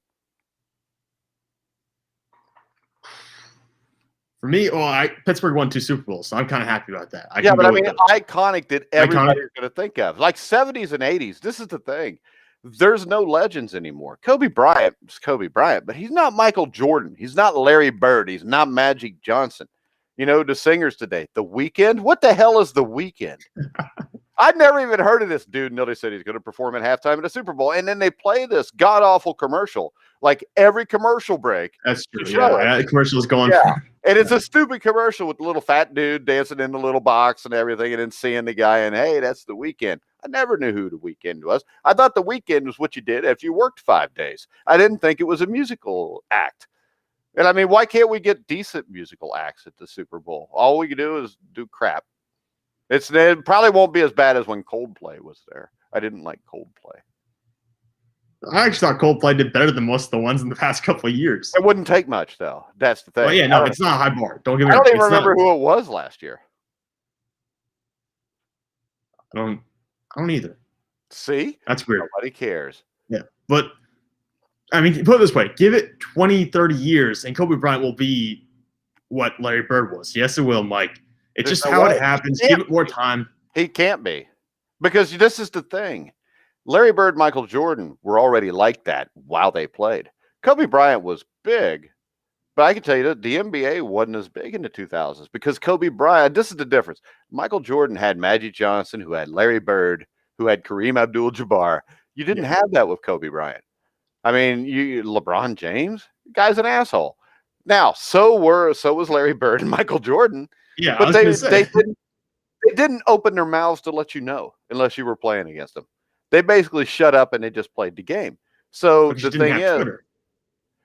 For me, Pittsburgh won 2 Super Bowls, so I'm kind of happy about that. But I mean, iconic that everybody's going to think of. Like 70s and 80s, this is the thing. There's no legends anymore. Kobe Bryant is Kobe Bryant, but he's not Michael Jordan. He's not Larry Bird. He's not Magic Johnson. You know, the singers today, The Weeknd. What the hell is The Weeknd? I'd never even heard of this dude until they said he's going to perform at halftime in the Super Bowl. And then they play this god-awful commercial, like every commercial break. That's true. Yeah, the commercial is going. Yeah. And it's a stupid commercial with the little fat dude dancing in the little box and everything, and then seeing the guy and, hey, that's The Weeknd. I never knew who The Weeknd was. I thought The Weeknd was what you did if you worked 5 days. I didn't think it was a musical act. And I mean, why can't we get decent musical acts at the Super Bowl? All we can do is do crap. It probably won't be as bad as when Coldplay was there. I didn't like Coldplay. I actually thought Coldplay did better than most of the ones in the past couple of years. It wouldn't take much, though. That's the thing. Well, yeah, no, it's not a high bar. Don't get me wrong. I don't even remember who it was last year. I don't either. See? That's weird. Nobody cares. Yeah. But, I mean, put it this way. Give it 20, 30 years, and Kobe Bryant will be what Larry Bird was. Yes, it will, Mike. It's just how it happens. Give it more time. He can't be. Because this is the thing. Larry Bird, Michael Jordan were already like that while they played. Kobe Bryant was big, but I can tell you that the NBA wasn't as big in the 2000s because Kobe Bryant, this is the difference. Michael Jordan had Magic Johnson, who had Larry Bird, who had Kareem Abdul-Jabbar. You didn't have that with Kobe Bryant. I mean, LeBron James, the guy's an asshole. Now, so was Larry Bird and Michael Jordan. Yeah, but they didn't open their mouths to let you know unless you were playing against them. They basically shut up and they just played the game. So the thing is,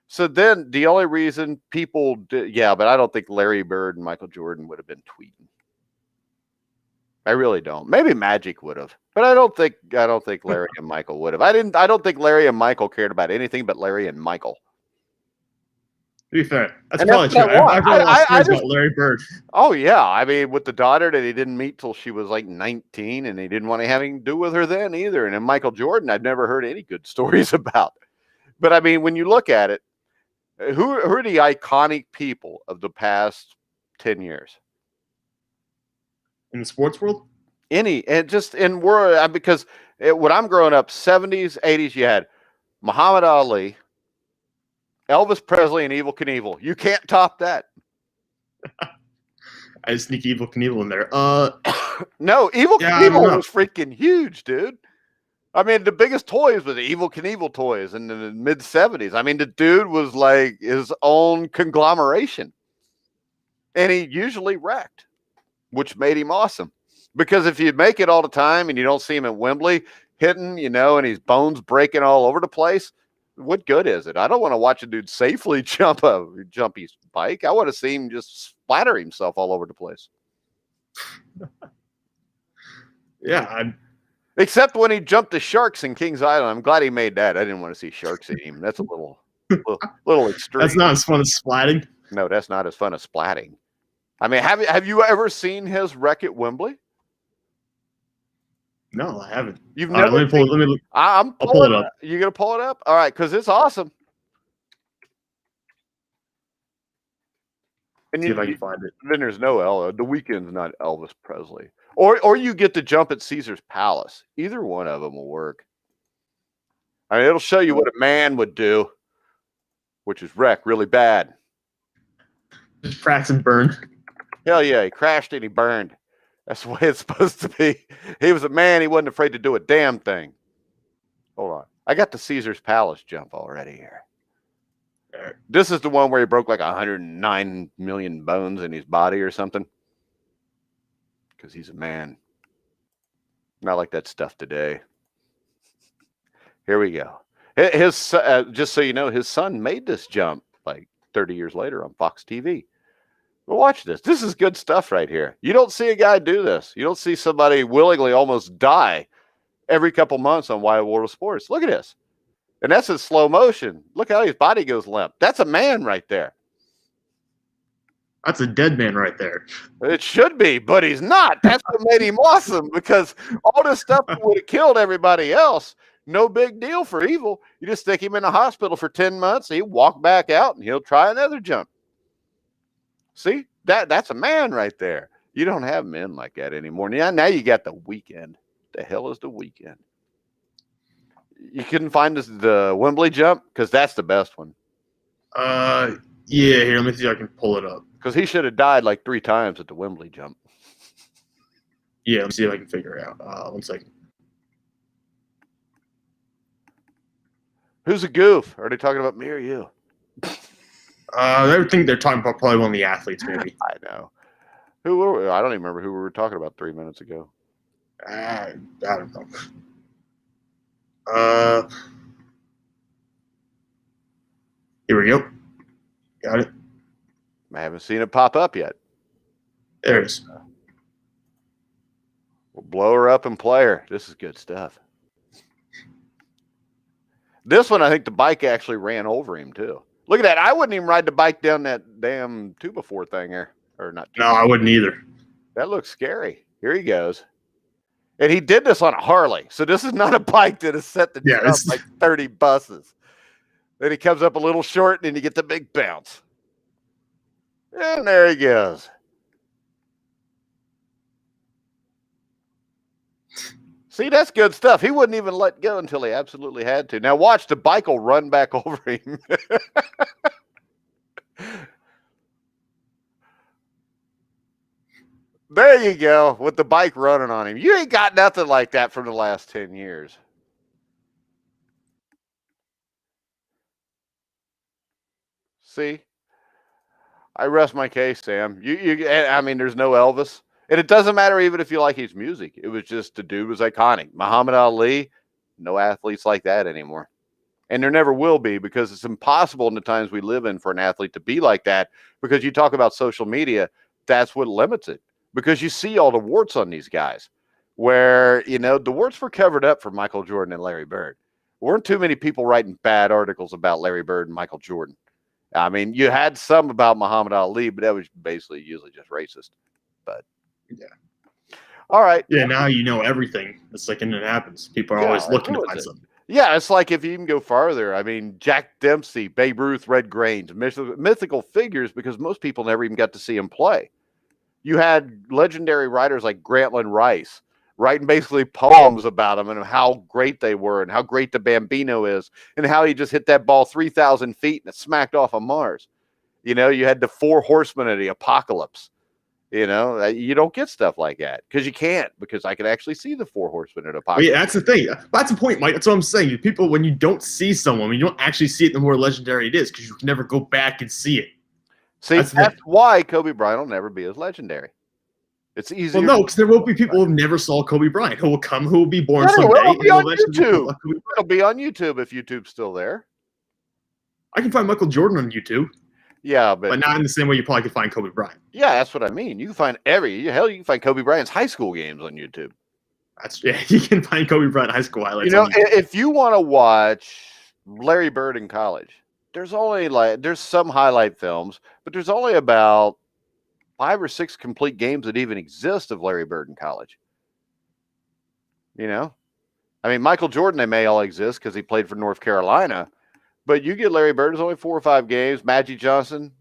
so then the only reason people did, but I don't think Larry Bird and Michael Jordan would have been tweeting. I really don't. Maybe Magic would have, but I don't think Larry and Michael would have. I don't think Larry and Michael cared about anything but Larry and Michael. To be fair, that's probably true. I've heard a lot of stories about Larry Bird. Oh, yeah. I mean, with the daughter that he didn't meet till she was like 19, and he didn't want to have anything to do with her then either. And then Michael Jordan, I've never heard any good stories about. But, I mean, when you look at it, who are the iconic people of the past 10 years? In the sports world? Because when I'm growing up, 70s, 80s, you had Muhammad Ali, Elvis Presley, and Evel Knievel. You can't top that. I sneak Evel Knievel in there. No, Evel Knievel was freaking huge, dude. I mean, the biggest toys was the Evel Knievel toys in the mid-70s. I mean, the dude was like his own conglomeration. And he usually wrecked, which made him awesome. Because if you make it all the time and you don't see him at Wembley hitting, and his bones breaking all over the place, what good is it? I don't want to watch a dude safely jump his bike. I want to see him just splatter himself all over the place. Yeah. Except when he jumped the sharks in Kings Island. I'm glad he made that. I didn't want to see sharks eat him. That's a little extreme. That's not as fun as splatting. No, that's not as fun as splatting. I mean, have you ever seen his wreck at Wembley? No, I haven't. You've never. Let me look. I'll pull it up. You gonna pull it up? All right, because it's awesome. And see if I can find it. Then there's no The Weeknd's not Elvis Presley, or you get to jump at Caesar's Palace. Either one of them will work. I mean, it'll show you what a man would do, which is wreck really bad. Just cracks and burn. Hell yeah, he crashed and he burned. That's the way it's supposed to be. He was a man. He wasn't afraid to do a damn thing. Hold on. I got the Caesar's Palace jump already here. This is the one where he broke like 109 million bones in his body or something. Because he's a man. Not like that stuff today. Here we go. His just so you know, his son made this jump like 30 years later on Fox TV. Well, watch this. This is good stuff right here. You don't see a guy do this. You don't see somebody willingly almost die every couple months on Wide World of Sports. Look at this. And that's in slow motion. Look how his body goes limp. That's a man right there. That's a dead man right there. It should be, but he's not. That's what made him awesome, because all this stuff would have killed everybody else. No big deal for Evil. You just stick him in the hospital for 10 months, he'll walk back out, and he'll try another jump. See? That's a man right there. You don't have men like that anymore. Now you got the Weeknd. The hell is the Weeknd? You couldn't find the Wembley jump? Because that's the best one. Yeah, here, let me see if I can pull it up. Because he should have died like 3 times at the Wembley jump. Yeah, let me see if I can figure it out. 1 second. Who's a goof? Are they talking about me or you? I think they're talking about probably one of the athletes, maybe. I know. Who were we? I don't even remember who we were talking about 3 minutes ago. I don't know. Here we go. Got it. I haven't seen it pop up yet. There it is. We'll blow her up and play her. This is good stuff. This one, I think the bike actually ran over him, too. Look at that. I wouldn't even ride the bike down that damn 2x4 thing here. Or not. No, I wouldn't either. That looks scary. Here he goes. And he did this on a Harley. So this is not a bike that is set to jump like 30 buses. Then he comes up a little short, and then you get the big bounce. And there he goes. See, that's good stuff. He wouldn't even let go until he absolutely had to. Now watch, the bike will run back over him. There you go, with the bike running on him. You ain't got nothing like that from the last 10 years. See? I rest my case, Sam. I mean, there's no Elvis. And it doesn't matter even if you like his music. It was just, the dude was iconic. Muhammad Ali, no athletes like that anymore. And there never will be, because it's impossible in the times we live in for an athlete to be like that. Because you talk about social media, that's what limits it. Because you see all the warts on these guys. Where, the warts were covered up for Michael Jordan and Larry Bird. There weren't too many people writing bad articles about Larry Bird and Michael Jordan. I mean, you had some about Muhammad Ali, but that was basically usually just racist. But yeah. All right. Yeah, now you know everything. It's like, and it happens. People are always looking to find something. Yeah, it's like if you even go farther. I mean, Jack Dempsey, Babe Ruth, Red Grange, mythical figures, because most people never even got to see him play. You had legendary writers like Grantland Rice writing basically poems about them and how great they were and how great the Bambino is and how he just hit that ball 3,000 feet and it smacked off on Mars. You had the 4 horsemen of the apocalypse. You don't get stuff like that because you can't, because I can actually see the 4 horsemen of the apocalypse. Yeah, that's the thing. That's the point, Mike. That's what I'm saying. People, when you don't see someone, when you don't actually see it, the more legendary it is, because you can never go back and see it. See, that's why Kobe Bryant will never be as legendary. It's easier. Well, no, because there will be people who never saw Kobe Bryant who will come, who will be born someday. It'll be on YouTube. It'll be on YouTube if YouTube's still there. I can find Michael Jordan on YouTube. Yeah, but not in the same way you probably could find Kobe Bryant. Yeah, that's what I mean. You can find you can find Kobe Bryant's high school games on YouTube. You can find Kobe Bryant high school highlights. If you want to watch Larry Bird in college, there's some highlight films, but there's only about 5 or 6 complete games that even exist of Larry Bird in college. I mean, Michael Jordan, they may all exist because he played for North Carolina, but you get Larry Bird, there's only 4 or 5 games. Magic Johnson,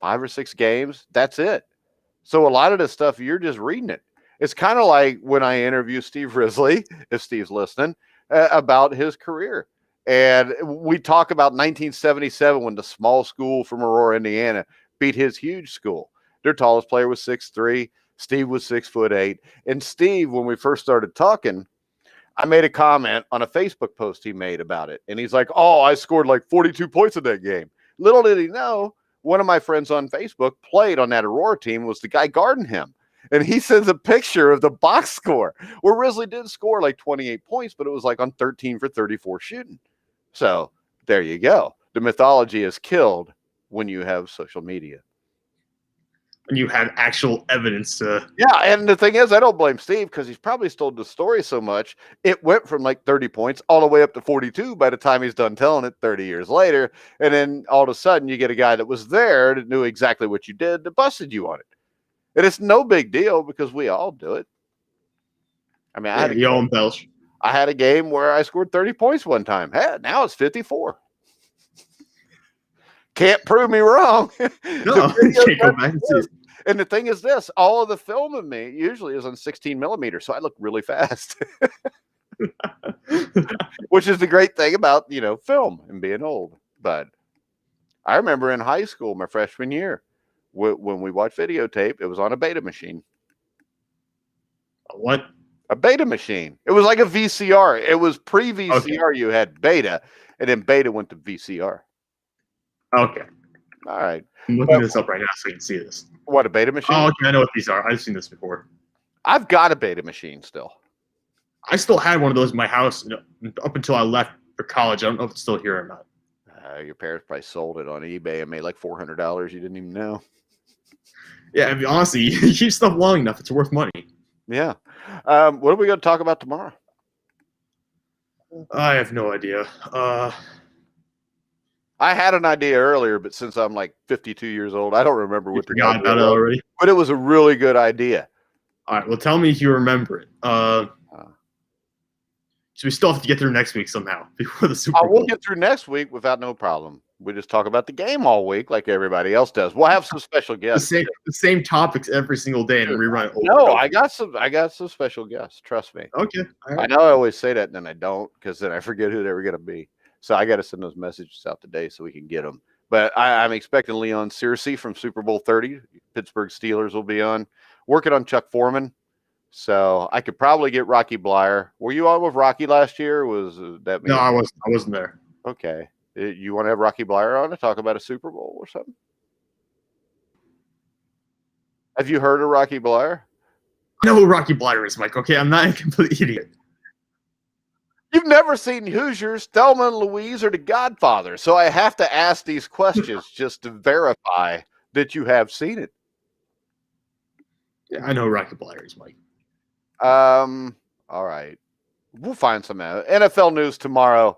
5 or 6 games. That's it. So a lot of this stuff, you're just reading it. It's kind of like when I interview Steve Risley, if Steve's listening, about his career. And we talk about 1977 when the small school from Aurora, Indiana, beat his huge school. Their tallest player was 6'3". Steve was 6'8". And Steve, when we first started talking, I made a comment on a Facebook post he made about it. And he's like, oh, I scored like 42 points in that game. Little did he know, one of my friends on Facebook played on that Aurora team, was the guy guarding him. And he sends a picture of the box score where Risley did score like 28 points, but it was like on 13 for 34 shooting. So there you go. The mythology is killed when you have social media. And you have actual evidence to... Yeah, and the thing is, I don't blame Steve because he's probably told the story so much. It went from like 30 points all the way up to 42 by the time he's done telling it 30 years later. And then all of a sudden you get a guy that was there that knew exactly what you did that busted you on it. And it's no big deal because we all do it. I mean, I had a game where I scored 30 points one time. Hey, now it's 54. Can't prove me wrong. No, can't go back and see it. And the thing is this, all of the film of me usually is on 16 millimeters, so I look really fast. Which is the great thing about, film and being old. But I remember in high school, my freshman year, when we watched videotape, it was on a beta machine. What? A beta machine. It was like a VCR. It was pre-VCR. Okay. You had beta, and then beta went to VCR. Okay. All right. I'm looking this up right now so you can see this. What, a beta machine? Oh, okay. I know what these are. I've seen this before. I've got a beta machine still. I still had one of those in my house up until I left for college. I don't know if it's still here or not. Your parents probably sold it on eBay and made like $400. You didn't even know. Yeah, I mean, honestly, you keep stuff long enough, it's worth money. Yeah. What are we going to talk about tomorrow? I have no idea. I had an idea earlier, but since I'm like 52 years old, I don't remember what the forgot about it already. But it was a really good idea. All right. Well, tell me if you remember it. So we still have to get through next week somehow before the Super Bowl. We'll get through next week without no problem. We just talk about the game all week like everybody else does. We'll have some special guests. The same topics every single day and rerun it over. No, I got some special guests. Trust me. Okay. All right. I know I always say that and then I don't because then I forget who they were going to be. So I got to send those messages out today so we can get them. But I'm expecting Leon Searcy from Super Bowl 30. Pittsburgh Steelers will be on. Working on Chuck Foreman. So I could probably get Rocky Blyer. Were you on with Rocky last year? Was that me? No, I wasn't there. Okay. You want to have Rocky Blyer on to talk about a Super Bowl or something? Have you heard of Rocky Blyer? I know who Rocky Blyer is, Mike. Okay, I'm not a complete idiot. You've never seen Hoosiers, Thelma and Louise, or The Godfather, so I have to ask these questions just to verify that you have seen it. Yeah, I know who Rocky Blyer is, Mike. All right. We'll find some NFL news tomorrow.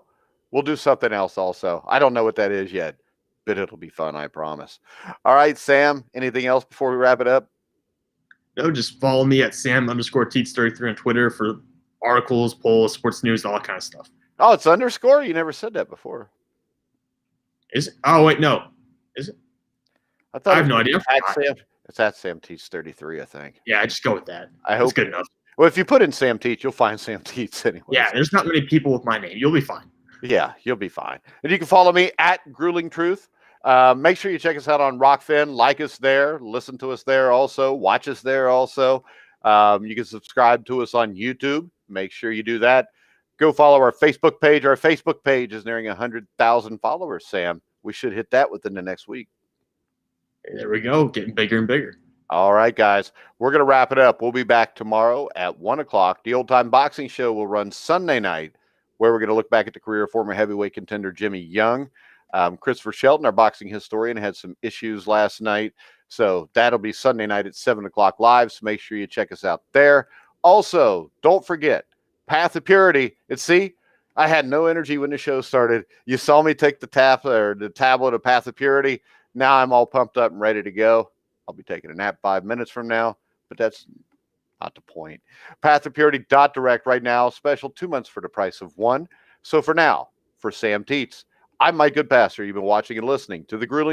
We'll do something else also. I don't know what that is yet, but it'll be fun, I promise. All right, Sam, anything else before we wrap it up? No, just follow me at Sam_Teets33 on Twitter for articles, polls, sports news, all that kind of stuff. Oh, it's underscore? You never said that before. Is it? Oh, wait, no. Is it? I have no idea. It's at Sam Teets 33, I think. Yeah, I just go with that. I hope it's good enough. Well, if you put in Sam Teets, you'll find Sam Teets anyway. Yeah, there's not many people with my name. You'll be fine. Yeah, you'll be fine. And you can follow me at Grueling Truth. Make sure you check us out on Rockfin. Like us there. Listen to us there also. Watch us there also. You can subscribe to us on YouTube. Make sure you do that. Go follow our Facebook page. Our Facebook page is nearing 100,000 followers, Sam. We should hit that within the next week. There we go, getting bigger and bigger. All right, guys, we're going to wrap it up. We'll be back tomorrow at 1 o'clock. The Old Time Boxing Show will run Sunday night, where we're going to look back at the career of former heavyweight contender Jimmy Young. Christopher Shelton, our boxing historian, had some issues last night. So that'll be Sunday night at 7 o'clock live. So make sure you check us out there. Also, don't forget, Path of Purity. I had no energy when the show started. You saw me take the tablet of Path of Purity. Now I'm all pumped up and ready to go. I'll be taking a nap 5 minutes from now, but that's not the point. Path of Purity .direct right now, special 2 months for the price of one. So for now, for Sam Teets, I'm Mike Goodpasser. You've been watching and listening to the Grueling